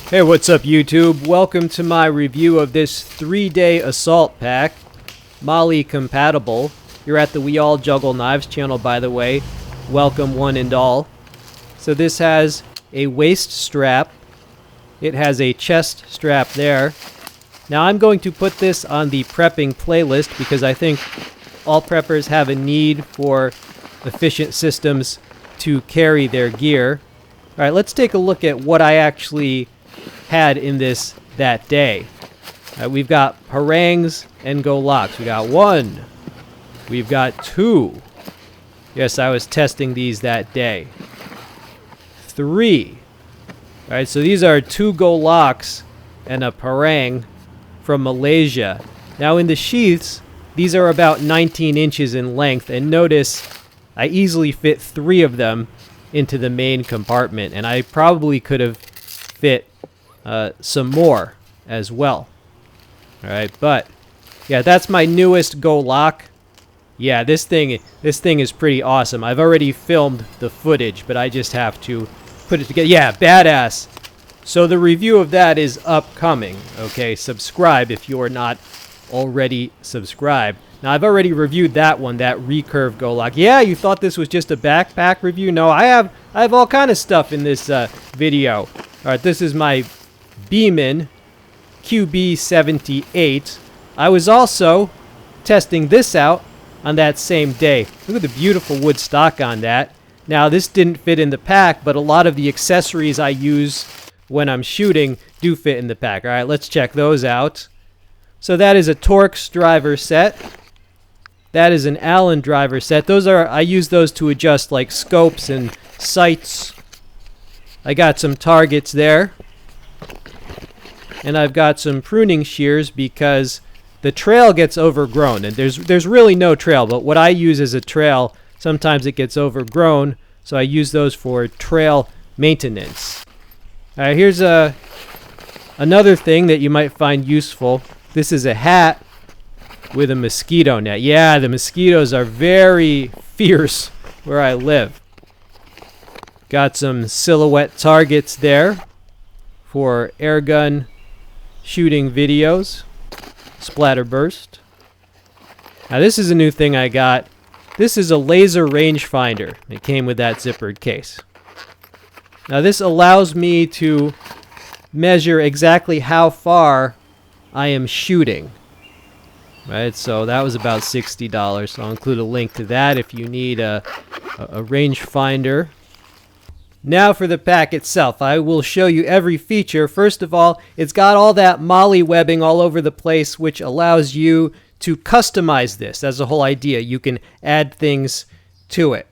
Hey, what's up YouTube? Welcome to my review of this 3-day assault pack, MOLLE compatible. You're at the We All Juggle Knives channel, by the way. Welcome one and all. So this has a waist strap. It has a chest strap there. Now I'm going to put this on the prepping playlist because I think all preppers have a need for efficient systems to carry their gear. Alright, let's take a look at what I actually had in this that day. We've got harangues and GOLOKS. We got 1. We've got 2. Yes, I was testing these that day. 3. Alright, so these are 2 GOLOKS and a harangue from Malaysia. Now in the sheaths, these are about 19 inches in length, and notice I easily fit 3 of them into the main compartment, and I probably could have fit some more as well. Alright, but yeah, that's my newest GOLOK. Yeah, this thing is pretty awesome. I've already filmed the footage, but I just have to put it together. Yeah, badass. So the review of that is upcoming. Okay, subscribe if you're not already subscribed. Now, I've already reviewed that one, that recurve GOLOK. Yeah, you thought this was just a backpack review? No, I have all kind of stuff in this video. All right, this is my BEEMAN QB78. I was also testing this out on that same day. Look at the beautiful wood stock on that. Now, this didn't fit in the pack, but a lot of the accessories I use when I'm shooting do fit in the pack. All right, let's check those out. So that is a Torx driver set. That is an Allen driver set. I use those to adjust like scopes and sights. I got some targets there. And I've got some pruning shears because the trail gets overgrown. And there's really no trail, but what I use as a trail, sometimes it gets overgrown. So I use those for trail maintenance. All right, here's another thing that you might find useful. This is a hat with a mosquito net. Yeah, the mosquitoes are very fierce where I live. Got some silhouette targets there for airgun shooting videos. Splatterburst. Now this is a new thing I got. This is a laser rangefinder. It came with that zippered case. Now this allows me to measure exactly how far I am shooting. Right, so that was about $60. So I'll include a link to that if you need a rangefinder. Now for the pack itself, I will show you every feature. First of all, it's got all that MOLLE webbing all over the place, which allows you to customize this. That's the whole idea. You can add things to it.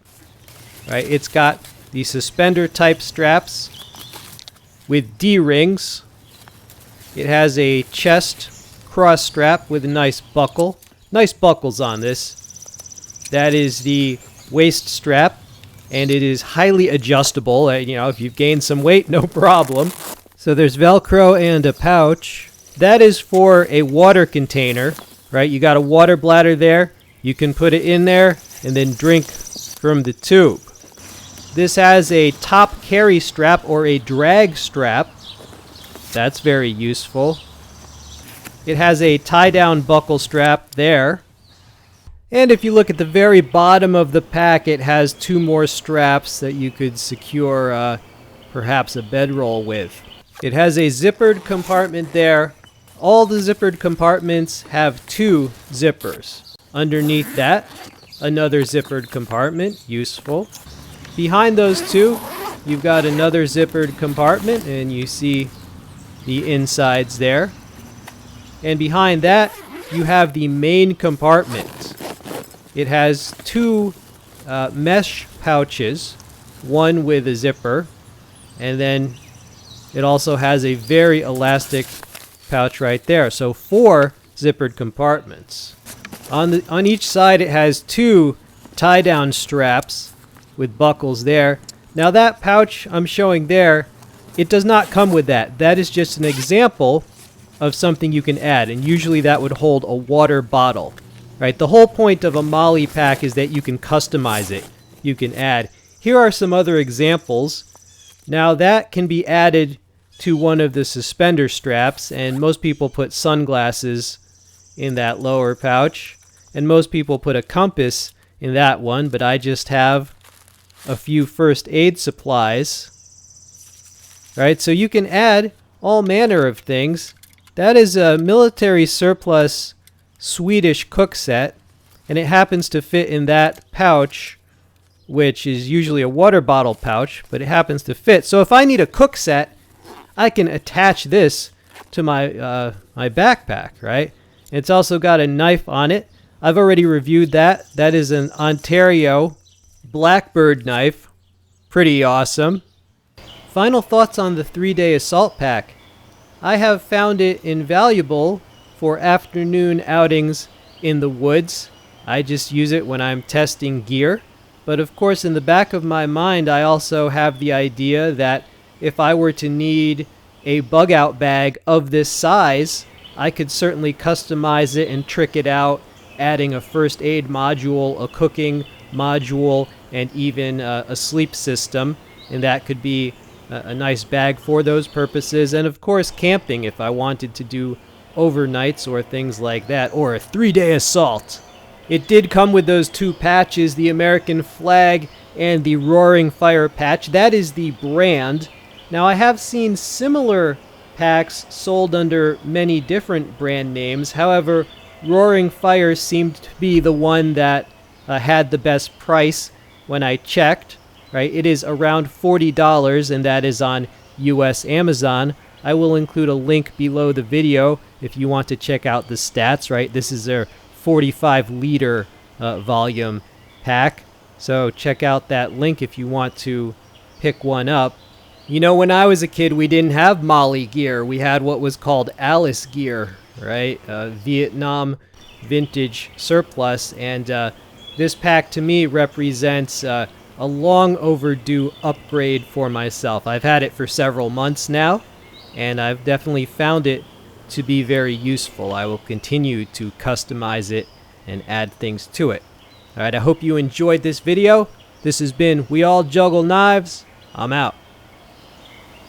Right, it's got the suspender type straps with D-rings. It has a chest cross strap with a nice buckle. Nice buckles on this. That is the waist strap, and it is highly adjustable. You know, if you've gained some weight, no problem. So there's Velcro and a pouch. That is for a water container, right? You got a water bladder there. You can put it in there and then drink from the tube. This has a top carry strap or a drag strap. That's very useful. It has a tie-down buckle strap there. And if you look at the very bottom of the pack, it has 2 more straps that you could secure perhaps a bedroll with. It has a zippered compartment there. All the zippered compartments have 2 zippers. Underneath that, another zippered compartment, useful. Behind those 2, you've got another zippered compartment, and you see the insides there. And behind that, you have the main compartment. It has 2 mesh pouches, one with a zipper, and then it also has a very elastic pouch right there. So 4 zippered compartments. On each side, it has 2 tie-down straps with buckles there. Now that pouch I'm showing there, it does not come with that. That is just an example of something you can add, and usually that would hold a water bottle. Right? The whole point of a MOLLE pack is that you can customize it. You can add. Here are some other examples. Now that can be added to one of the suspender straps, and most people put sunglasses in that lower pouch, and most people put a compass in that one, but I just have a few first aid supplies. Right, so you can add all manner of things. That is a military surplus Swedish cook set, and it happens to fit in that pouch, which is usually a water bottle pouch, but it happens to fit. So if I need a cook set, I can attach this to my my backpack, right? It's also got a knife on it. I've already reviewed that. That is an Ontario Blackbird knife. Pretty awesome. Final thoughts on the 3-day assault pack. I have found it invaluable for afternoon outings in the woods. I just use it when I'm testing gear. But of course, in the back of my mind, I also have the idea that if I were to need a bug out bag of this size, I could certainly customize it and trick it out, adding a first aid module, a cooking module, and even a sleep system. And that could be a nice bag for those purposes. And of course, camping if I wanted to do overnights or things like that, or a 3-day assault. It did come with those 2 patches, the American flag and the Roaring Fire patch. That is the brand. Now, I have seen similar packs sold under many different brand names. However, Roaring Fire seemed to be the one that had the best price when I checked. Right? It is around $40, and that is on US Amazon. I will include a link below the video if you want to check out the stats. Right? This is their 45-liter volume pack. So check out that link if you want to pick one up. You know, when I was a kid, we didn't have MOLLE gear. We had what was called Alice gear, right? Vietnam vintage surplus. And this pack, to me, represents a long overdue upgrade for myself. I've had it for several months now, and I've definitely found it to be very useful. I will continue to customize it and add things to it. Alright, I hope you enjoyed this video. This has been We All Juggle Knives. I'm out.